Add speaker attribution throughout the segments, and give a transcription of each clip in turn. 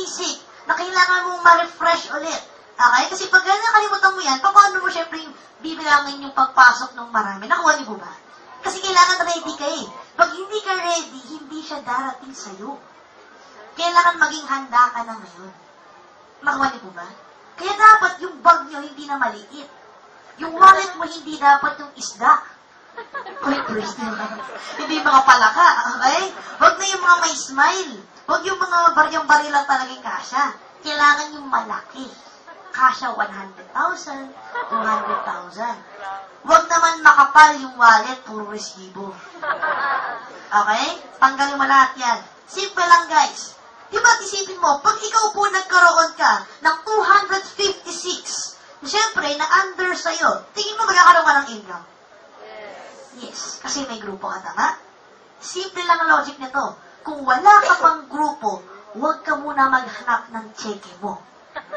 Speaker 1: basic na kailangan mong ma-refresh ulit. Okay? Kasi pag nakalimutan mo yan, paano mo syempre bibilangin yung pagpasok ng marami? Nakuha niyo po ba? Kasi kailangan ready ka eh. Pag hindi ka ready, hindi siya darating sa'yo. Kailangan maging handa ka na ngayon. Nakuha niyo po ba? Kaya dapat yung bag niyo hindi na maliit. Yung wallet mo hindi dapat yung isda. Uy, please naman. Hindi mga palaka, okay? Huwag na yung mga may smile. Huwag yung mga baryang-bari lang talagang kasya. Kailangan yung malaki. Kasya 100,000, 200,000. Huwag naman makapal yung wallet, puro resibo. Okay? Tanggalin mo lahat yan. Simple lang, guys. Diba, isipin mo, pag ikaw po nagkaroon ka ng 256, siyempre, na under sa'yo, tingin mo magkakaroon ka ng income? Yes. Kasi may grupo ka, tama? Simple lang ang logic nito. Kung wala ka pang grupo, huwag ka muna maghanap ng cheque mo.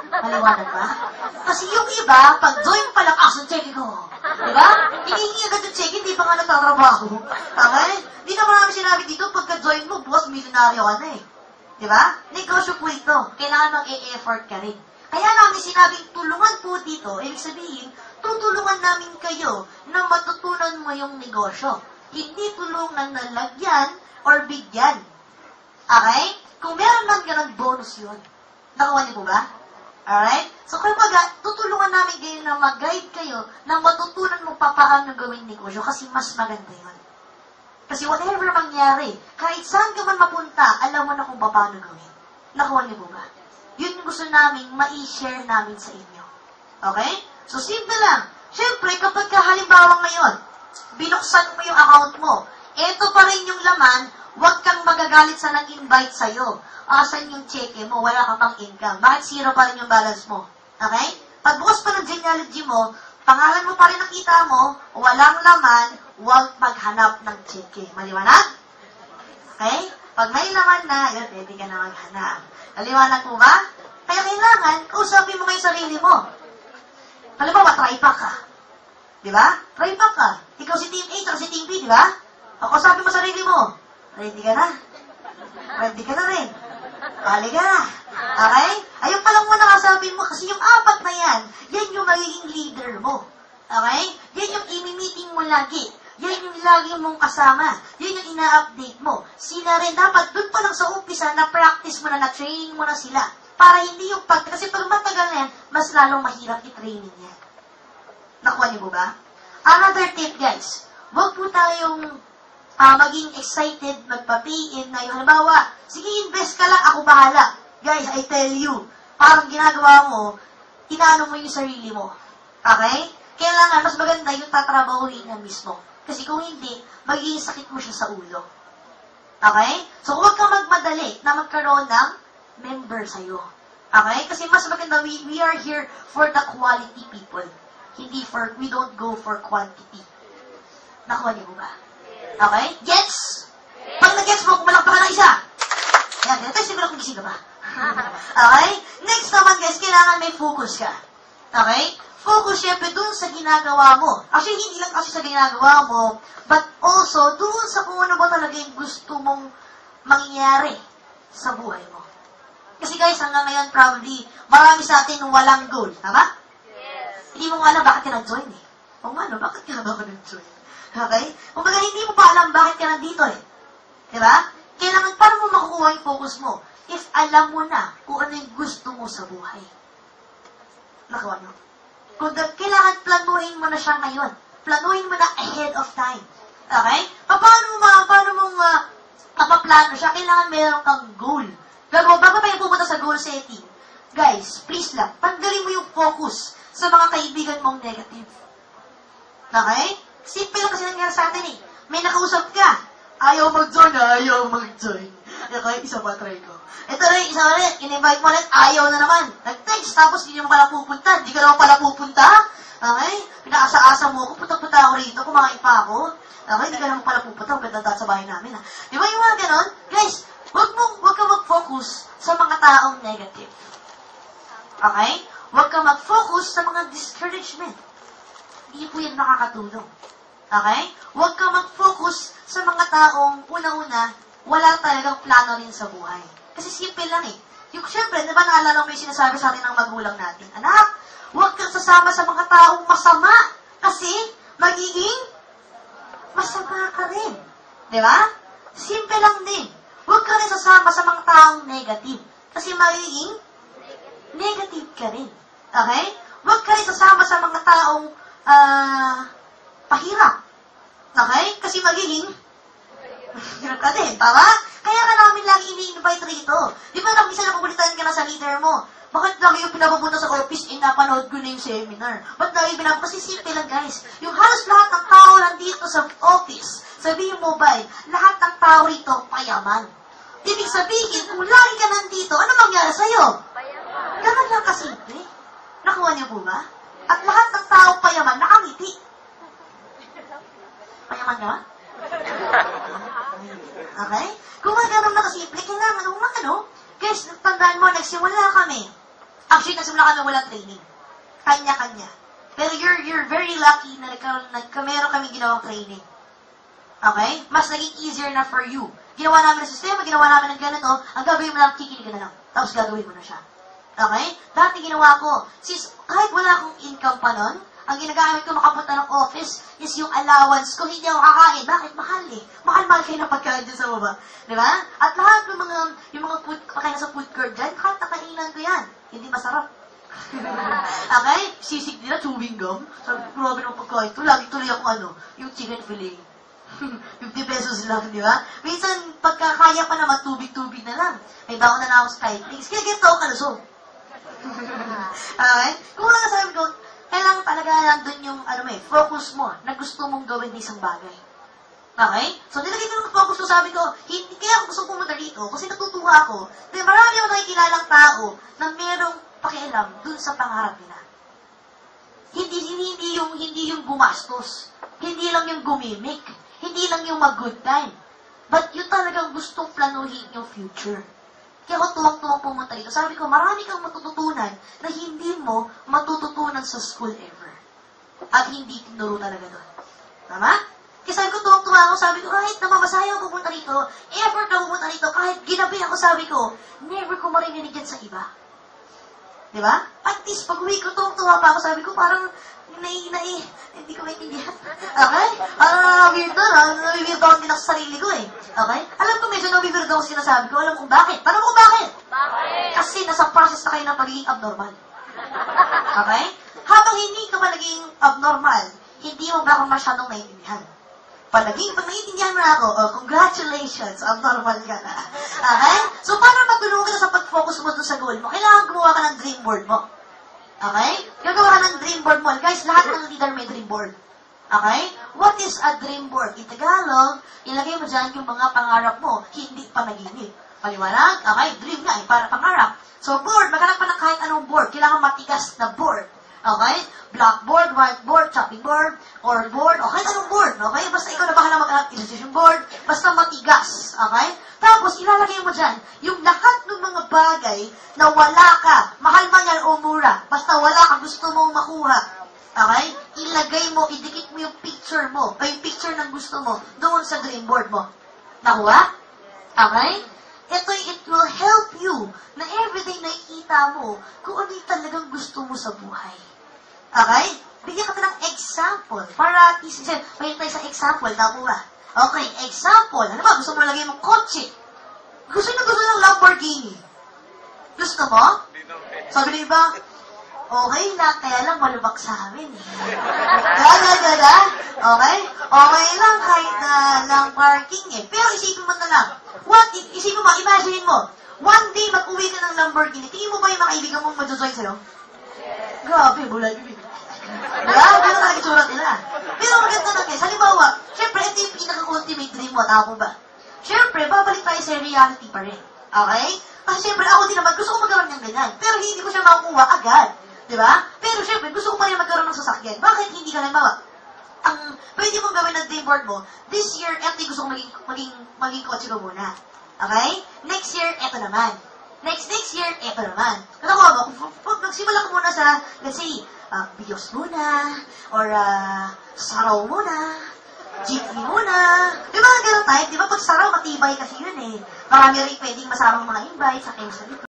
Speaker 1: Maliwanag ba? Kasi yung iba, pag join pa lang, yung cheque ko. Diba? Hinihingi agad yung cheque, hindi pa nga nagtatrabaho. Okay? Hindi na marami sinabi dito, pagka-join mo, bukas milyonaryo ka na eh. Diba? Negosyo po ito. Kailangan mag-e-effort ka rin. Kaya namin sinabing tulungan po dito, ibig sabihin, tutulungan namin kayo na matutunan mo yung negosyo. Hindi tulungan na lagyan or bigyan. Okay? Kung meron man ganun, bonus yun. Nakuha niyo po ba? Alright? So, kumbaga, tutulungan namin kayo na mag-guide kayo na matutunan mo pa paano gawin negosyo kasi mas maganda yun. Kasi whatever mangyari, kahit saan ka man mapunta, alam mo na kung paano gawin. Nakuha niyo po ba? Yun yung gusto namin ma-share namin sa inyo. Okay? So, simple lang. Siyempre, kapag halimbawa ngayon, binuksan mo yung account mo, eto pa rin yung laman, huwag kang magagalit sa nag-invite sa'yo. Asan yung cheque mo? Wala ka pang income. Bakit zero pa rin yung balance mo? Okay? Pagbukas pa ng genealogy mo, pangalan mo pa rin nakita mo, walang laman, huwag maghanap ng cheque. Maliwanag? Okay? Pag may laman na, yun, pwede ka na maghanap. Maliwanag po ba? Kaya kailangan, kausapin mo ngayon sarili mo. Halimbawa, try-pack ka. Di ba? Try-pack ka. Ikaw si Team A, at si Team B, di ba? Kausapin mo sarili mo. Ready ka na? Ready ka na rin. Pali ka na. Okay? Ayun pa lang muna kasapin mo kasi yung apat na yan, yan yung magiging leader mo. Okay? Yan yung imi-meeting mo lagi. Yan yung lagi mong kasama. Yan yung ina-update mo. Sila rin dapat, dun pa lang sa umpisa, na-practice mo na, na-training mo na sila. Para hindi yung kasi pag matagal na yan, mas lalong mahirap i-training yan. Nakuha niyo po ba? Another tip, guys. Huwag po tayong maging excited, magpa-pay-in na yung halimbawa, sige, invest ka lang, ako bahala. Guys, I tell you, parang ginagawa mo, inaano mo yung sarili mo. Okay? Kailangan, mas maganda yung tatrabahuin na mismo. Kasi kung hindi, magiging sakit mo siya sa ulo. Okay? So, huwag kang magmadali na magkaroon ng member sa'yo. Okay? Kasi mas maganda, we are here for the quality people. Hindi for, we don't go for quantity. Nakuha niyo ba? Okay? Gets? Pag nag-gets mo, kumalakpakan ng isa. Ayan, ito yung simula kung gising ka ba. Okay? Next naman, guys, kailangan may focus ka. Okay? Focus, syempre, dun sa ginagawa mo. Actually, hindi lang kasi sa ginagawa mo, but also, dun sa kung ano ba talaga yung gusto mong mangyari sa buhay mo. Kasi guys, hanggang ngayon, probably, marami sa atin walang goal. Tama? Yes. Hindi mo alam bakit ka nag-join eh. O ano, bakit ka ba nag-join? Okay? Kung baga, hindi mo pa alam bakit ka nandito eh. Diba? Kailangan, paano mo makukuha yung focus mo? If alam mo na kung ano yung gusto mo sa buhay. Nakuha nyo? Kung kailangan planuhin mo na siya ngayon. Planuhin mo na ahead of time. Okay? Paano mong mapaplano siya? Kailangan meron kang goal. Bago tayo pupunta sa goal setting, guys, please lang, tanggalin mo yung focus sa mga kaibigan mong negative. Okay? Simple lang kasi nangyari sa atin eh. May nakausap ka. Ayaw mag-join. Okay, isa pa try ko. Ito rin, isa ulit, in-invite mo ulit, ayaw na naman. Nag-text, tapos hindi mo pala pupunta. Hindi ka naman pala pupunta. Okay? Pinakasa-asa mo ako, punta-punta ako rito, kumain pa ako. Okay, hindi ka naman pala pupunta, huwag ka sa bahay namin. Ha? Di ba yung mga ganon? Guys, huwag ka mag-focus sa mga taong negative. Okay? Huwag ka mag-focus sa mga discouragement. Hindi po yan nakakatulong. Okay? Huwag ka mag-focus sa mga taong una-una, wala talagang plano rin sa buhay. Kasi simple lang eh. Yung syempre, di ba naalala mo yung sinasabi sa atin ng magulang natin, anak, huwag kang sasama sa mga taong masama kasi magiging masama ka rin. Di ba? Simple lang din. Huwag ka rin sasama sa mga taong negative kasi magiging negative ka rin. Okay? Huwag ka rin sasama sa mga taong pahirap. Okay? Kasi magiging hirap ka din, tama? Kaya ka namin lagi ini-invite rito. Di ba nang isa napupulitan ka na sa leader mo? Bakit lagi yung pinapapunta sa office, napanood ko na yung seminar? Ba't lagi pinapapunta? Kasi simple lang, guys. Yung halos lahat ng tao nandito sa office, sabihin mo ba, lahat ng tao rito, payaman. Ibig sabihin, kung lagi ka nandito, ano mangyari sa'yo? Payaman. Ganun lang kasimple. Nakuha niyo po ba? At lahat ng tao payaman, nakangiti. Payaman ka ba? Okay? Kung magano'n na kasimple, kailangan guys, tandaan mo, nagsimula kami. Actually, nagsimula kami walang training. Kanya-kanya. Pero you're very lucky na meron kami ginawang training. Okay? Mas naging easier na for you. Ginawa namin ng sistema, ginawa namin ng ganito, ang gagawin mo lang, kikinig ka na lang. Tapos gagawin mo na siya. Okay? Dati ginawa ko, kahit wala akong income pa nun, ang ginagamit ko makapunta ng office is yung allowance ko, hindi ako kakain. Bakit? Mahal eh. Mahal-mahal kayo ng pagkain dyan sa baba. Diba? At lahat ng yung mga food, pagkain sa food court dyan, kahit nakainan ko yan. Hindi masarap. Okay? Sisig nila, chewing gum. Sabi, grabe ng pagkain ko. Lagi tuloy ako yung chicken fillet. 50 pesos lang, di ba? Minsan, pagkakaya pa naman, tubig-tubig na lang. May baon na ako sa Skyflix. Kaya ganito ako kalusog. Okay? Kung wala sabi ko, kailangan talaga nandun yung, focus mo na gusto mong gawin ng isang bagay. Okay? So, nilagay ko ng focus ko, sabi ko, hindi, kaya ako gusto pumunta dito, kasi natutuwa ako, dahil marami ako nakikilalang tao na merong pakialam dun sa pangarap nila. Hindi yung gumastos, hindi lang yung gumimik, hindi lang yung mag-good time, but yung talagang gustong planuhin yung future. Kaya ako tuwang-tuwang pumunta dito. Sabi ko, marami kang matututunan na hindi mo matututunan sa school ever. At hindi tinuro talaga doon. Tama? Kaya sabi ko, tuwang-tuwa ako. Sabi ko, kahit namamasaya ako pupunta dito, effort na pupunta dito, kahit ginabi ako, sabi ko, never ko marinig yan sa iba. Diba? At least, pag uwi ko, tuwang-tuwa pa ako. Sabi ko, parang, hindi ko maintindihan. Okay? Parang weird na, weird ako din ako sa sarili ko eh. Okay? Alam ko medyo na-weird ako sinasabi ko. Alam kong bakit. Tanong ko bakit? Bakit? Kasi nasa process na kayo ng pagiging abnormal. Okay? Habang hindi ka pa naging abnormal, hindi mo ba ako masyadong naiintindihan? Pag naiintindihan mo na ako, congratulations, abnormal ka na. Okay? So, para matulungan ka sa pag-focus mo doon sa goal mo, kailangan gumawa ka ng dream board mo. Okay? Gagawa ka ng dream board mo. Guys, lahat ng leader may dream board. Okay? What is a dream board? In Tagalog, ilagay mo dyan yung mga pangarap mo, hindi pa naginip. Paliwanag? Okay? Dream nga, para pangarap. So, board, maghanap pa ng kahit anong board. Kailangan matigas na board. Okay? Blackboard, whiteboard, chopping board, or board, o kahit anong board. Okay? Basta ikaw na bahala maghanap illustration board, basta matigas. Okay? Tapos, ilalagay mo dyan yung lahat ng mga bagay na wala ka, mahal man yan o mura, basta wala ka gusto mong makuha. Okay? Ilagay mo, idikit mo yung picture mo, o yung picture ng gusto mo, doon sa dream board mo. Nakuha? Okay? It will help you na everyday nakikita mo kung ano yung talagang gusto mo sa buhay. Okay? Bigyan ka ng example. Para, may tayo sa example, nakuha. Okay, example. Ano ba? Gusto mo lagay mong kotse. Gusto ng Lamborghini. Gusto mo? Sabi na iba, okay na, kaya lang malubak sa amin. Gada. Okay? Okay lang kahit na lang parking eh. Pero isipin mo na lang. Isipin mo, imagine mo, one day mag-uwi ka ng Lamborghini, tingin mo ba yung mga kaibigan mong majojoin sa'yo? Grabe, bulay bibig. Diba? Ganun talaga itsura nila. Pero maganda na guys. Halimbawa, syempre, ito yung pinaka-ultimate dream mo. Tama ba? Syempre, babalik tayo sa reality pa rin. Okay? Kasi syempre, ako din naman, gusto ko magkaroon ng ganyan. Pero hindi ko siya makukuha agad. Diba? Pero syempre, gusto ko pa rin magkaroon ng sasakyan. Bakit hindi ka halimbawa? Ang pwede mong gawin ng dream board mo, this year, eto yung gusto ko maging kotse ko muna. Okay? Next year, eto naman. Next year, eto naman. Katawa mo, kung nagsimula ko muna sa, let's say, Bios muna, or Saraw muna, jeepney muna. Yung mga ganun type, di ba? Pag Saraw, matibay kasi yun eh. Marami rin pwedeng masamang mga invite sa kayo sa